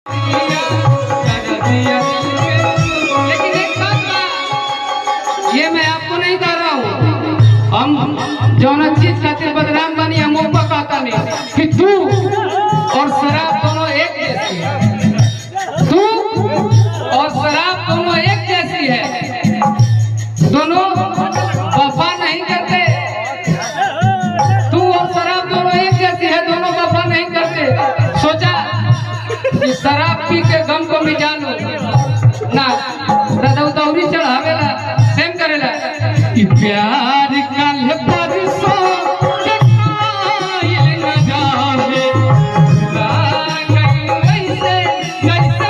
लेकिन एक बात ये मैं आपको नहीं कह रहा हूँ, हम जौन चीज खातिर बदनाम बनी हम वो कहता नहीं कि तू और शराब दोनों एक जैसी है, तू और शराब दोनों एक जैसी है, दोनों वफा नहीं करते। तू और शराब दोनों एक जैसी है, दोनों वफा नहीं करते। सोचा कि शराब पी के गम को मिटा लो ना, दादा उतौरी चढ़ावेला सेम करेला कि प्यार कल परसों के कायल न जावे, कैसे कैसे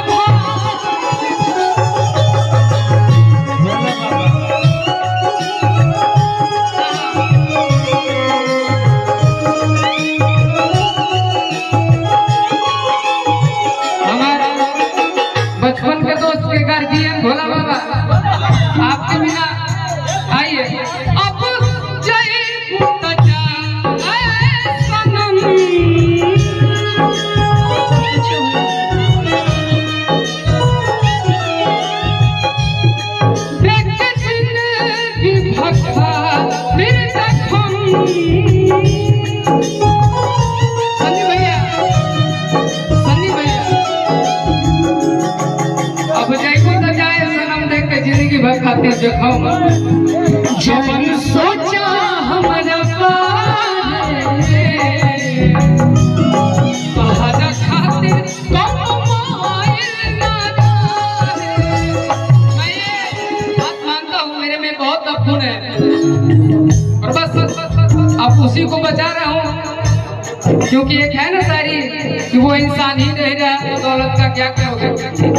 बचपन के दोस्त के गार्जियन भोला बाबा आपके बिना आइए अब जय सनम सन्नी भैया अब जैबू तो जाए सनम देख के जिंदगी भर खातिर जो खाओ जवन सोचा हमारा तोहरा खातिर कम मोइल ना रहे। मैं बात मानता हूँ मेरे में बहुत अपुन है और बस अब उसी को बचा रहा हूँ, क्योंकि एक है ना सारी कि वो इंसान ही नहीं रहा तो दौलत का क्या करोगे।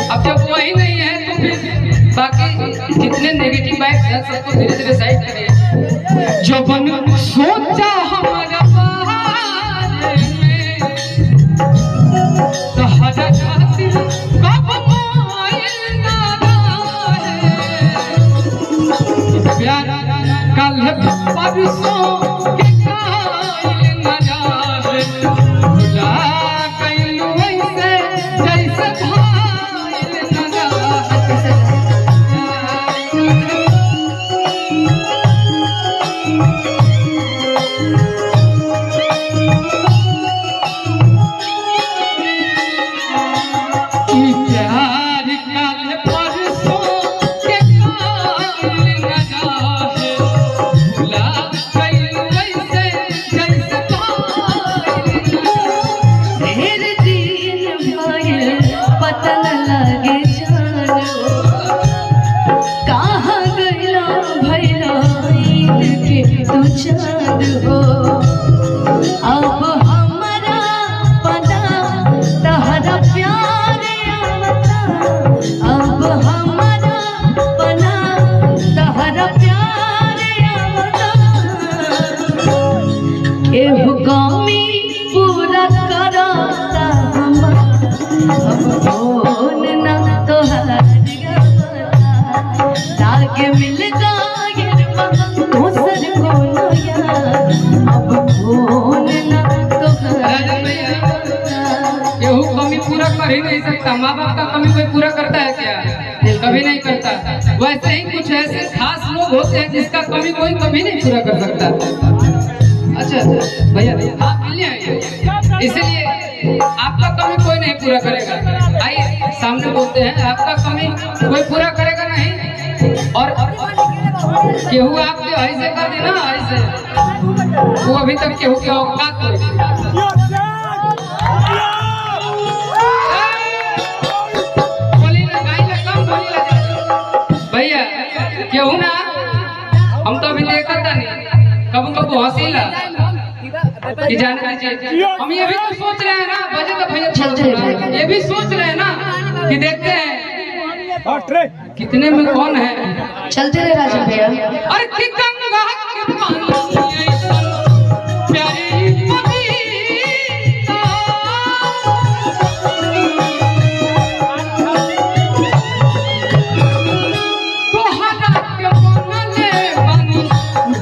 अब जब वही नहीं है तो फिर बाकी जितने नेगेटिव बाइक हैं सबको धीरे धीरे साइड करिए। जवन सोचा हमारा बारे में तोहरा खातिर कब मोइल ना रहे। प्यार कल परसों के कायल न जावे, भुला गइलू ऐसे जैसे भाइल न जावे। प्यार कल परसों के कायल न जावे, भुला गइलू ऐसे जैसे भाइल न जावे। ढेर दिन भइल पता न लागे जानो, कहाँ गइला भइला ईद के तू चाँद हो। अब हमरा पता तहरा प्यार आवता, अब हमरा पता तहरा प्यार आवता। केहू कमी पूरा करता हमर, अब कौन ना तोहरा लागे मिल जाए दोसर कोनो यार, अब कौन ना तोहरा केहू कमी पूरा कर ही नहीं सकता। माँ बाप का कमी कोई पूरा करता है क्या? कभी नहीं करता। वैसे ही कुछ ऐसे खास लोग होते हैं जिसका कमी कोई कभी नहीं पूरा कर सकता। अच्छा भैया आप मिलने आइए, इसलिए आपका कमी कोई नहीं पूरा करेगा। आइए सामने बोलते हैं आपका कमी कोई पूरा करेगा नहीं। और केहू आपके ऐसे कर देना ऐसे, वो अभी तक केहू के औकात नहीं। भैया केहू ना हम तो अभी देखा था नहीं, कब कब हंसीला कि जाने दीजिए। हम ये भी तो सोच रहे हैं ना बजे तो भैया चलते हैं, ये भी सोच रहे हैं ना कि देखते हैं कितने में कौन है। चलते रहे राजा भैया। अरे कि गंगा के पानी ऐसा प्यारी पपीता, तोहरा के बनले बनी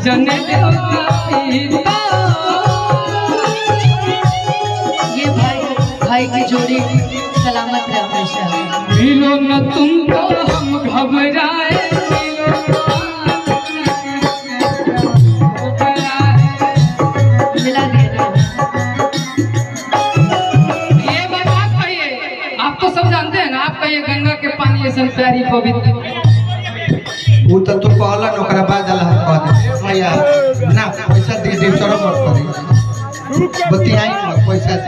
जने देवता सीता। ये भाई की जोड़ी सलामत रहो। मिलो न तुमको हम घबराए, मिला दिया। ये बात आप कहिए, आप तो सब जानते हैं ना, आप कहिए गंगा के पानी ऐसा प्यारी पवित्र। वो तो तू कहला न ओकरा बाद अल्लाह कह दे भैया ना पैसा दे दे चलो मत करी बतियाई मत पैसा दे।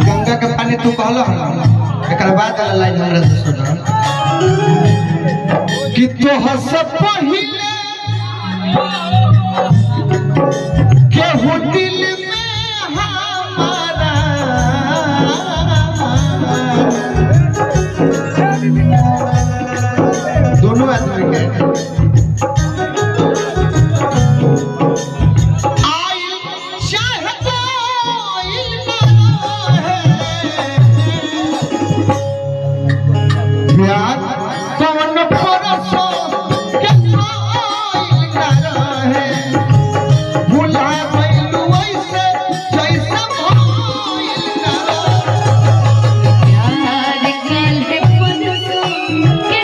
गंगा के पानी तू कहला एकरा बाद अल्लाह लाइन हमरा से सुना कि तो हस पहिले के हो दिल में हमारा दोनों आदमी के आई चाहे कोई ना है प्यार कौन परसों के कोई ना है भुला गइलू ऐसे जैसे भइल ना प्यार कल है परसों के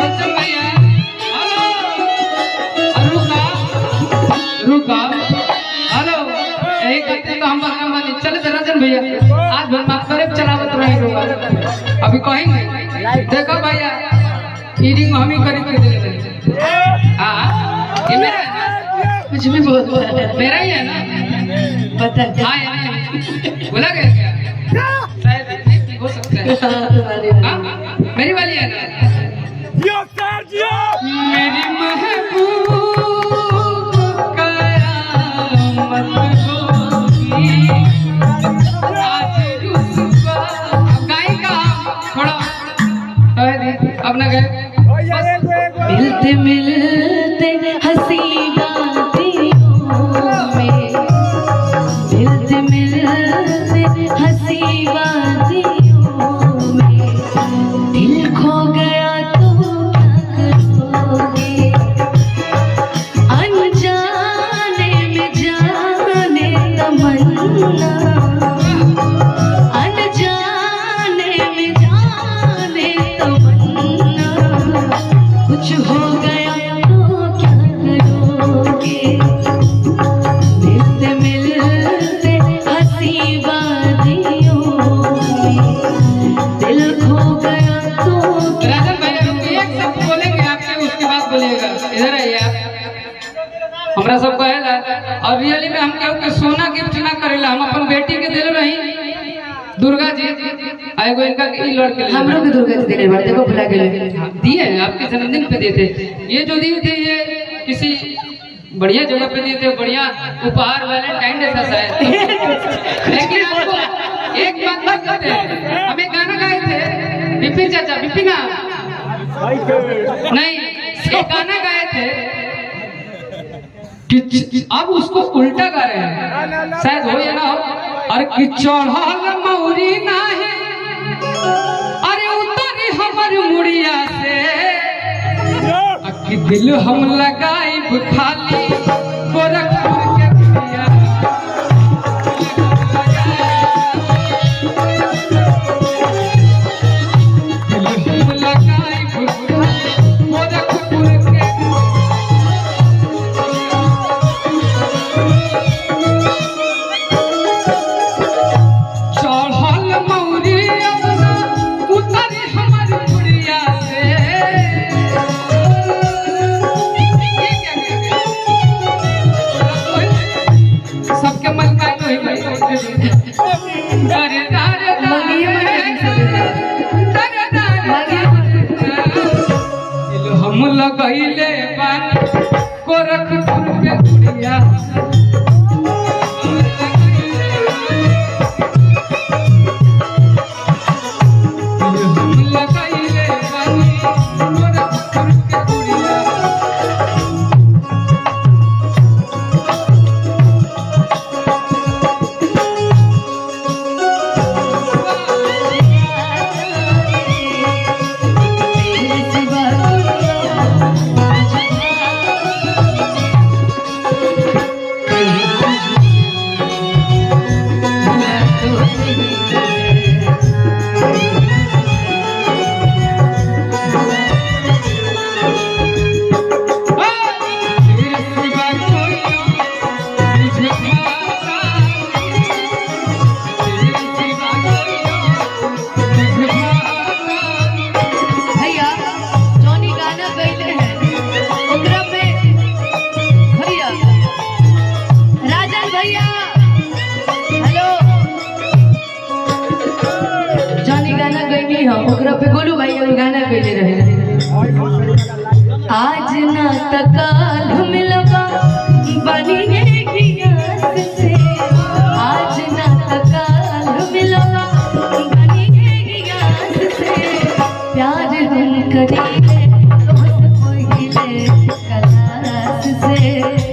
अच्छा भैया, हेलो, रुका रुका, हेलो, यही कहते तो हम बदनाम बनी। चले दर्जन भैया, आज भर माफ करे चलावत रहे रुका। अभी कहेंगे देखो भैया, ई रिंग हम ही खरीद के दे देंगे। हाँ, ये मेरा है ना, कुछ भी बहुत बुरा है। मेरा ही है ना, पता है। हाँ या नहीं, बोला गया क्या? शायद नहीं हो सकता है। हाँ, तुम्हारी हाँ, मेरी वाली है ना, मेरी महबूब कयामत होगी, आज रुसवा। अब गाएगा थोड़ा, अब ना गए मिलते मिलते हंसी बातियों में, मिलते मिलते हंसी बातियों में दिल खो गया तो क्या करोगे, अनजाने में जाने तमन्ना, अनजाने में जाने तमन्ना, कुछ हो गया तो क्या करोगे, मिलते मिलते हंसी बातियों में दिल खो गया तो क्या राजन भैया रुकिए, एक शब्द बोलेंगे आपके, उसके बाद बोलिएगा। इधर आइए आप, हमरा सब कहेला और रियली में हम केहू के सोना गिफ्ट ना करेला, हम अपन बेटी के दिल रही दुर्गा जी, एगो इनका ई लड़के ले हमरो के दुर्गा जी दिले बार देखो भुला गेले। दिए आपके जन्मदिन पे दिए थे। ये जो दिए थे ये किसी बढ़िया जगह पे दिए थे, बढ़िया उपहार वैलेंटाइन डे था शायद। लेकिन आपको एक बात बता देते हैं, हम एक गाना गाए थे, विपिन चाचा, विपिना नहीं, एक गाना गाए थे कि अब उसको उल्टा गा रहे हैं, शायद हो या ना हो। और कि चढ़ल मौरी ना है, अरे उतरी हमर मुड़िया से, कि दिल हम लगाई खाली गोरखपुर के मुड़िया, दिल हम लगाई खाली गोरखपुर के। चढ़ल मौरी अपना उतरी हमर मुड़िया से, सबके मन का नहीं हम लगैले बानी गोरखपुर के गुड़िया, हम लगैले बानी गोरखपुर के गुड़िया। तेरे सिवा एगो गाना कइले रहे आज ना तकाल मिलबा बनी है गियास से आज ना तकाल मिलबा बनी है गियास से प्यार हम करीले तोहसे पहिले कलास से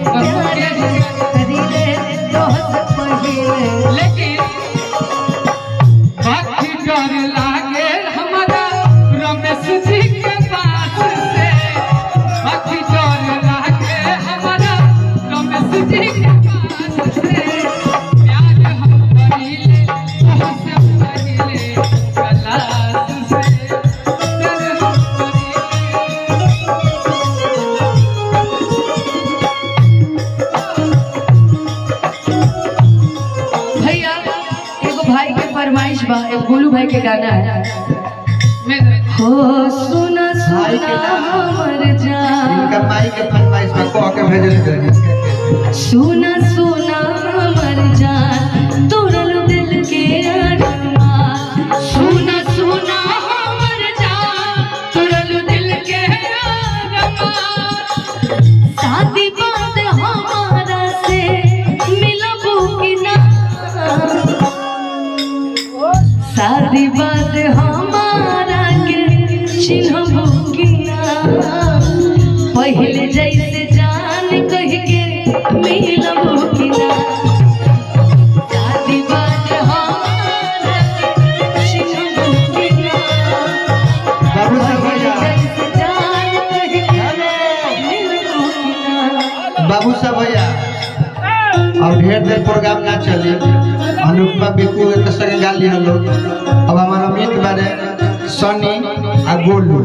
प्यार हम करीले तोहसे पहिले लेकिन बाकी डर लागे हमारा रमेश जी के पास से बाकी डर लागे हमारा रमेश जी के पास से प्यार हम करीले तोहसे पहिले कलास से प्यार हम भैया एगो भाई के फरमाइश बा एगो गोलू भाई के गाना है हो सुना भाई के सुना नाम? हमर जान इनका माई के फरमाइश में कह के भेजल करी सुना सुना हमर जान तोरल दिल के अरमान सुना सुना हमर जान तोरल दिल के अरमान शादी बात हमारा से मिलबू कि ना शादी बात हमारा के चिन्हबू कि ना पहले जैसे जान कह के मिलबू कि ना शादी बात हमारा के चिन्हबू कि ना बाबू साहब भैया जैसे जान कह के मिलबू कि ना बाबू साहब भैया अब ढेर देर प्रोग्राम ना चली अनुपमा बिल्कुल एक संग गा लिया लोग अब हमारा अमित बारे सनी आ गोलू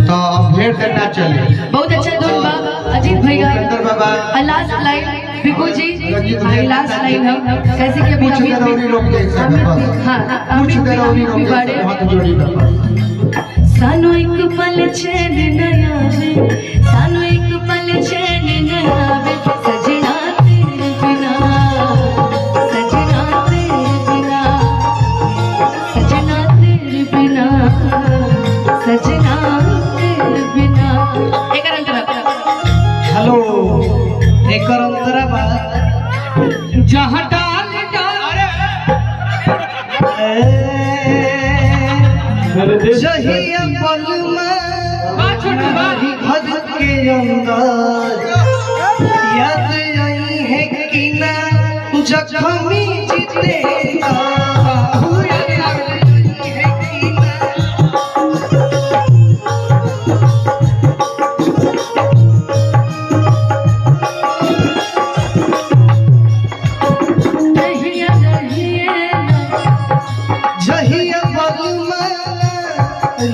तो अब ढेर देर ना चली बहुत अच्छा धुन बा अजीत भैया उपेंद्र बाबा लास्ट लाइन बिकू जी रंजीत भैया लास्ट लाइन हम कैसे कि कुछ देर और ही रोक जाए सब बस हाँ कुछ देर और ही रोक जाए हाथ जोड़ी बस सानो एक पल चैन न आवे सानो एक पल चैन न आवे सजना तेरे बिना सजना तेरे बिना सजना तेरे बिना सजना तेरे बिना एक अंतर हेलो एक अंतरा बात जहाँ डाल डाल जहिया पलमा छोटे भाई हद के अंदर याद आई है कि ना जख्मी जितेगा रहिए रहिए जहिया पलमा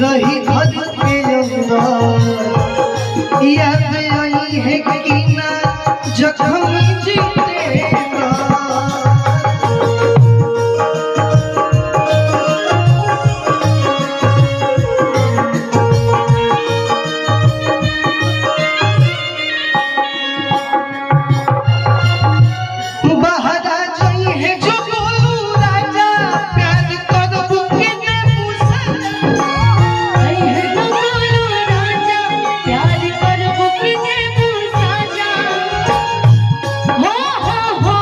रही हद के अंदर याद आई है कि ना जख्मी जितेगा बहरा जाई है जो गोलू राजा प्यार करबू के ने पूछा रहिए न बोलो राजा प्यार करबो कि ने साजा हो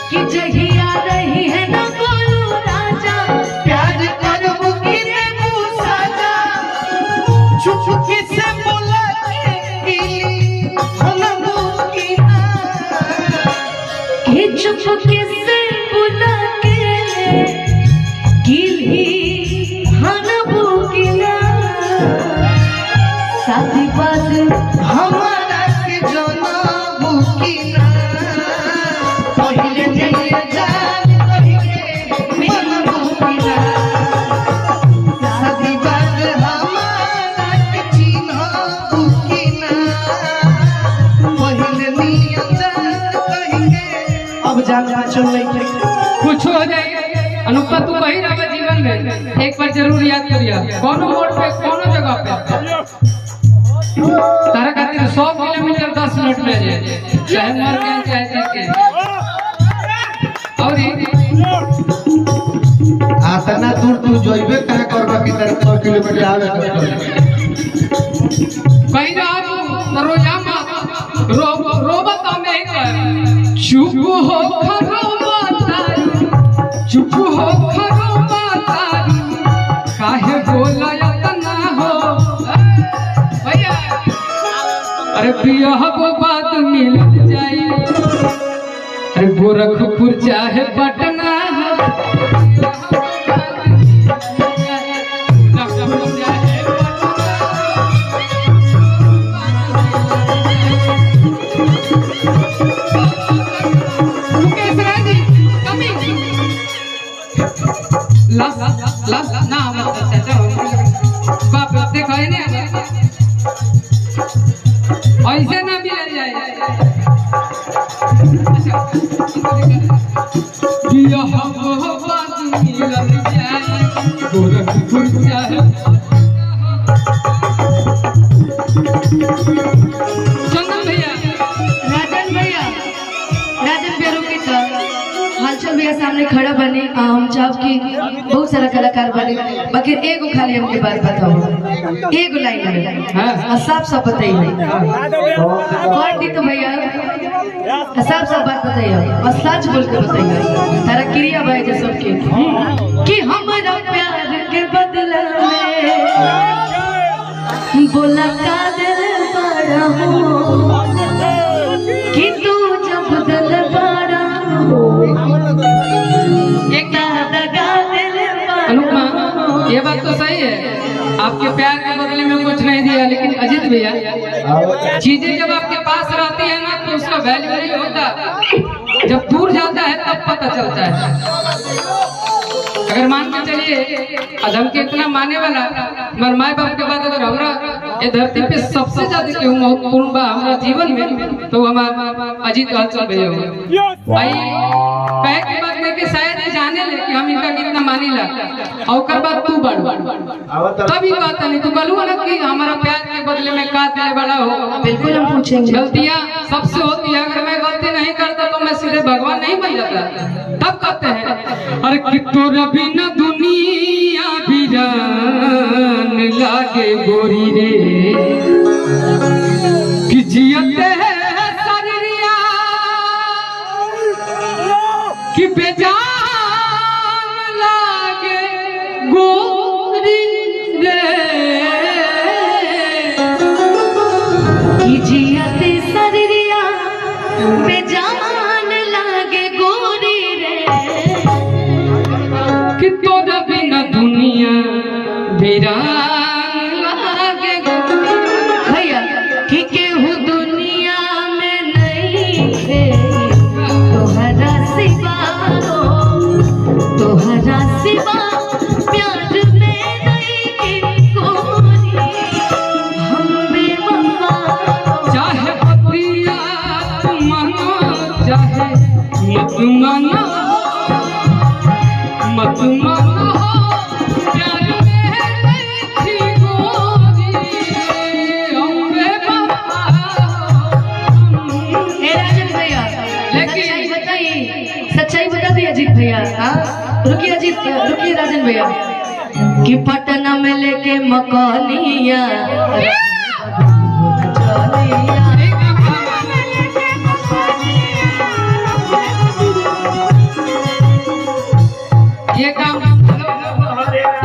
कि जहिया रही है न बोलो राजा प्यार करबू के ने पूछा चुप चुप से बोला के खनबू की ना कि चुपके से बुला के गिली हनबू कि ना शादी बात हमारा के जनबू की ना पहिले जइए जान कहि के मनबू की ना शादी बात हमारा के चिन्हबू की ना पहिले नियत कहि के अब जान चल नहीं कुछ हो जाए अनुपमा तू कहीं रहा जीवन में एक बार जरूर याद करिया कोनो मोड़ पे कोनो जगह पे तारा खातिर 100 किलोमीटर 10 मिनट में जाए चाहे मर के चाहे जी के और आतना दूर तू जइबे कहां करबा कि 100 किलोमीटर आवे कहीं रात रोजाना रोबत में चुप हो खरोबातारी चुप हो खरोबातारी काहे बोला इतना हो भैया अरे पिया हो बात मिल जाई अरे गोरखपुर चाहे पटना ना बाप देखो ऐसे ना मिल जाए गोरखपुर चाहे चंदन भैया राजन भैया रुके तो हलचल भैया सामने खड़ा बने हम चाहब कि बहुत सारा कलाकार बने बाकी एगो खाली हमके बात बताओ एगो लाइन में साफ साफ बताइए कौन दी तो भैया साफ साफ बात बताइए और सच बोल के बताइए तारा क्रिया भाई जे सबके कि हमारा प्यार के बदला में बोला का दिल बड़ा हो कि तू जब दिल बड़ा हो अनुपमा ये बात तो सही है आपके प्यार के बदले में कुछ नहीं दिया लेकिन अजीत भैया चीजें जब आपके पास रहती है ना तो उसका वैल्यू नहीं होता जब दूर जाता है तब पता चलता है अगर मान के चलिए आज हमके इतना माने वाला मगर माए बाप के बाद अगर हमरा ये धरती पे सबसे ज्यादा केहू महत्वपूर्ण बा हमारा जीवन में तो हमारा अजीत हलचल भैया भाई कहे के बाद में कि शायद ये जाने ले कि हम इनका कितना मानीला और ओकर बाद तू बढ़ तभी बात नहीं तू बोलू ना कि हमारा प्यार के बदले में का देने वाला हो बिल्कुल हम पूछेंगे गलतियां सबसे होती है अगर मैं गलती नहीं करता तो मैं सीधे भगवान नहीं बन जाता तब कहते हैं अरे कि तोरा बिना दुनिया वीरान लागे गोरी रे कि जियते है सरिया कि बेजान लागे गोरी रे कि जियते सरिया बेजान लागे गोरी रे कि तोरा बिना दुनिया वीरान लागे भैया कि केहू दुनिया में नहीं है तोहरा सिवा प्यार में नहीं कोई हम बेवफा चाहे पतिया मना चाहे मत माना प्यार में नहीं थी गोरी हम बेवफा राजन भैया लेकिन सच्चाई बता दिए अजीत भैया रुकिए राजन भैया कि पटना में लेके मकौनिया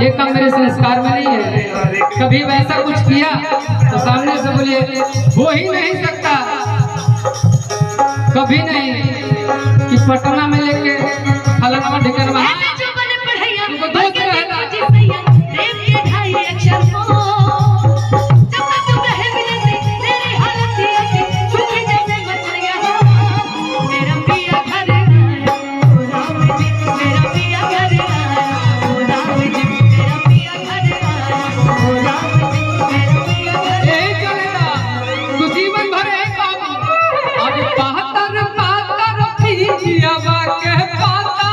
ये काम मेरे संस्कार में नहीं है कभी वैसा कुछ किया तो सामने से बोलिए हो ही नहीं सकता कभी नहीं कि पटना में लेके फलनवा ढिकरवा पातर पातर पिया के पाता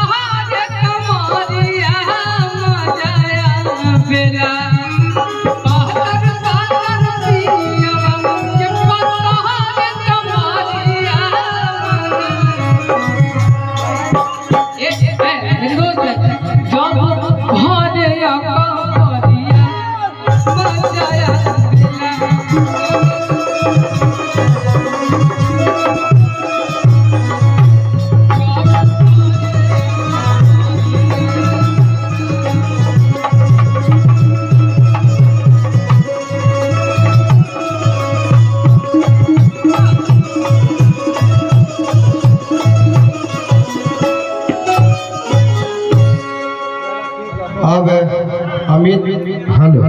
अमित हेलो